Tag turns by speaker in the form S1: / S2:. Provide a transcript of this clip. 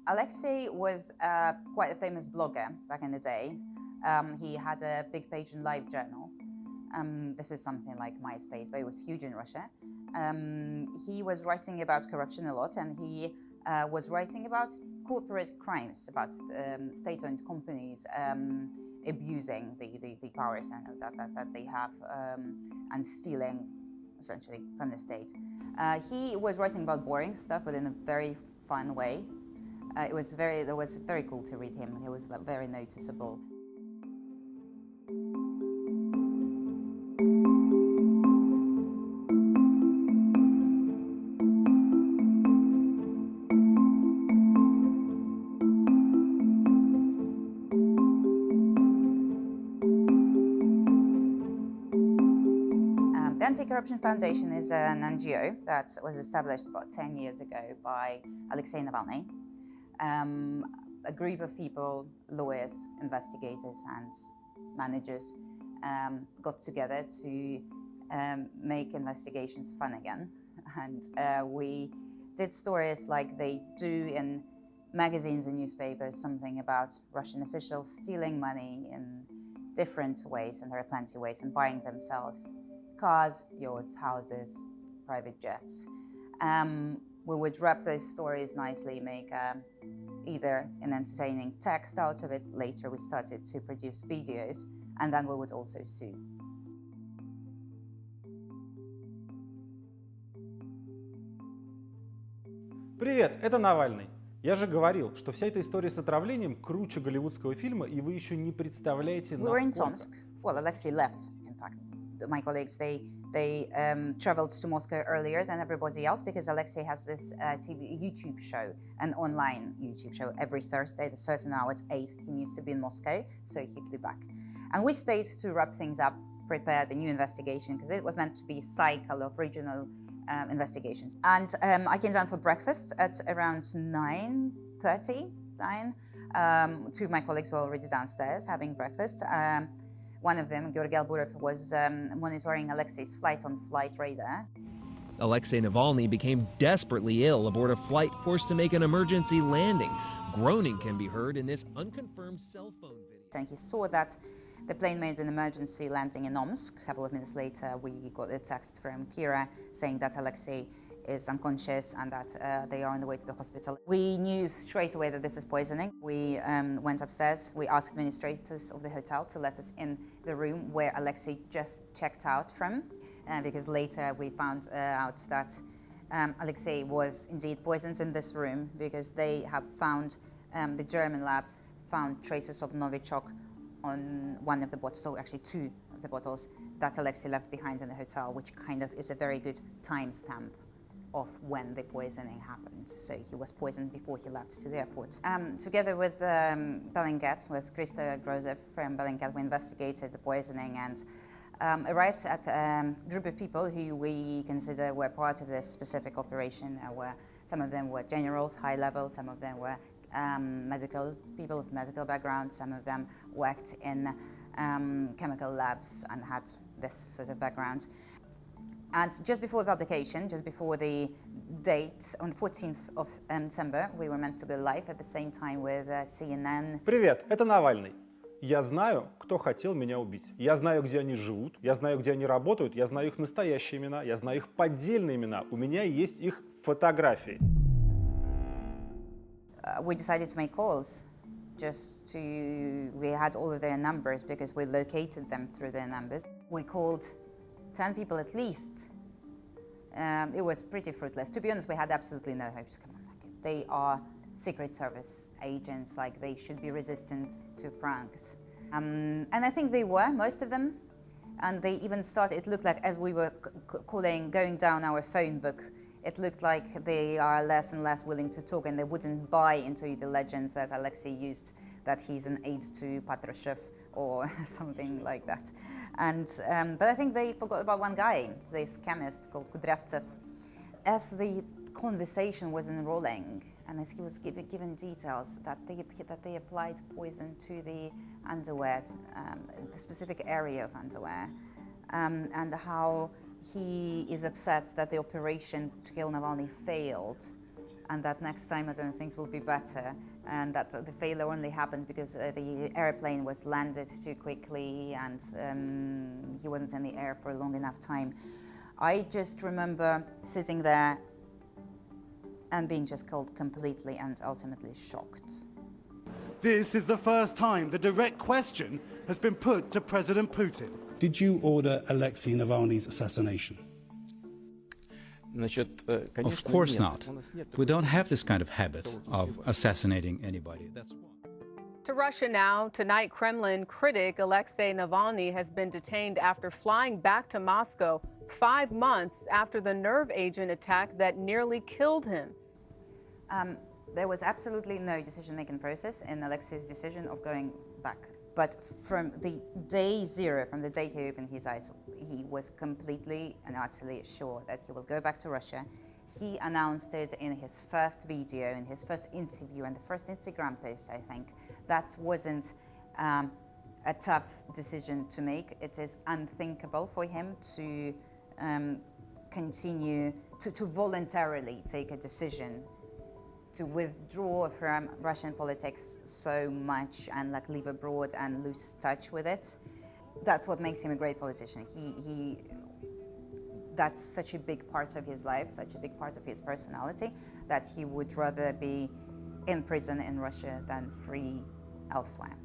S1: Alexei was quite a famous blogger back in the day. He had a big page in LiveJournal. This is something like MySpace, but it was huge in Russia. He was writing about corruption a lot, and he was writing about corporate crimes, about state-owned companies abusing the powers that they have and stealing essentially from the state. He was writing about boring stuff, but in a very fun way. It was very cool to read him. He was very noticeable. The Anti-Corruption Foundation is an NGO that was established about 10 years ago by Alexei Navalny. A group of people, lawyers, investigators and managers got together to make investigations fun again. And we did stories like they do in magazines and newspapers, something about Russian officials stealing money in different ways, and there are plenty of ways, and buying themselves cars, yachts, houses, private jets. We would wrap those stories nicely, make either an entertaining text out of it. Later we started to produce videos, and then we would also sue.
S2: Привет, это Навальный. Я же говорил, что вся эта история с отравлением круче голливудского фильма, и вы еще не представляете,
S1: насколько. We were in
S2: Tomsk.
S1: Well, Alexei left, in fact. My colleagues, they traveled to Moscow earlier than everybody else because Alexei has this YouTube show, an online YouTube show every Thursday at a certain hour at 8. He needs to be in Moscow, so he flew back. And we stayed to wrap things up, prepare the new investigation, because it was meant to be a cycle of regional investigations. And I came down for breakfast at around 9:30. Two of my colleagues were already downstairs having breakfast. One of them, Georgy Alburov, was monitoring Alexei's flight on flight radar.
S3: Alexei Navalny became desperately ill aboard a flight forced to make an emergency landing. Groaning can be heard in this unconfirmed cell phone video.
S1: And he saw that the plane made an emergency landing in Omsk. A couple of minutes later, we got a text from Kira saying that Alexei is unconscious and that they are on the way to the hospital. We knew straight away that this is poisoning. We went upstairs. We asked administrators of the hotel to let us in the room where Alexei just checked out from, because later we found out that Alexei was indeed poisoned in this room, because they have found, the German labs found traces of Novichok on one of the bottles, so actually two of the bottles that Alexei left behind in the hotel, which kind of is a very good timestamp of when the poisoning happened. So he was poisoned before he left to the airport. Together with Bellingcat, with Krista Grozev from Bellingcat, we investigated the poisoning and arrived at a group of people who we consider were part of this specific operation. Some of them were generals, high level, some of them were medical people with medical background, some of them worked in chemical labs and had this sort of background. And just before the publication, just before the date, on the 14th of December, we were meant to go live at the same time with CNN.
S2: Привет, это Навальный. Я знаю, кто хотел меня убить. Я знаю, где они живут, я знаю, где они работают, я знаю их настоящие имена, я знаю их поддельные имена. У меня есть их фотографии.
S1: We decided to make calls. We had all of their numbers because we located them through their numbers. We called 10 people at least. It was pretty fruitless. To be honest, we had absolutely no hopes. Come on, they are Secret Service agents, like they should be resistant to pranks. And I think they were, most of them. And they even started, it looked like as we were going down our phone book, it looked like they are less and less willing to talk, and they wouldn't buy into the legends that Alexei used, that he's an aide to Patrushev or something like that. And but I think they forgot about one guy, this chemist called Kudryavtsev. As the conversation was enrolling, and as he was given details that they applied poison to the underwear, the specific area of underwear, and how he is upset that the operation to kill Navalny failed, and that next time, I don't know, things will be better, and that the failure only happened because the airplane was landed too quickly and he wasn't in the air for a long enough time. I just remember sitting there and being just killed completely and ultimately shocked.
S4: This is the first time the direct question has been put to President Putin.
S5: Did you order Alexei Navalny's assassination?
S6: Of course not. We don't have this kind of habit of assassinating anybody. That's one.
S7: To Russia now. Tonight, Kremlin critic Alexei Navalny has been detained after flying back to Moscow 5 months after the nerve agent attack that nearly killed him.
S1: There was absolutely no decision-making process in Alexei's decision of going back. But from the day zero, from the day he opened his eyes, he was completely and utterly sure that he will go back to Russia. He announced it in his first video, in his first interview, and the first Instagram post, I think. That wasn't a tough decision to make. It is unthinkable for him to continue to voluntarily take a decision to withdraw from Russian politics so much and like live abroad and lose touch with it. That's what makes him a great politician. That's such a big part of his life, such a big part of his personality, that he would rather be in prison in Russia than free elsewhere.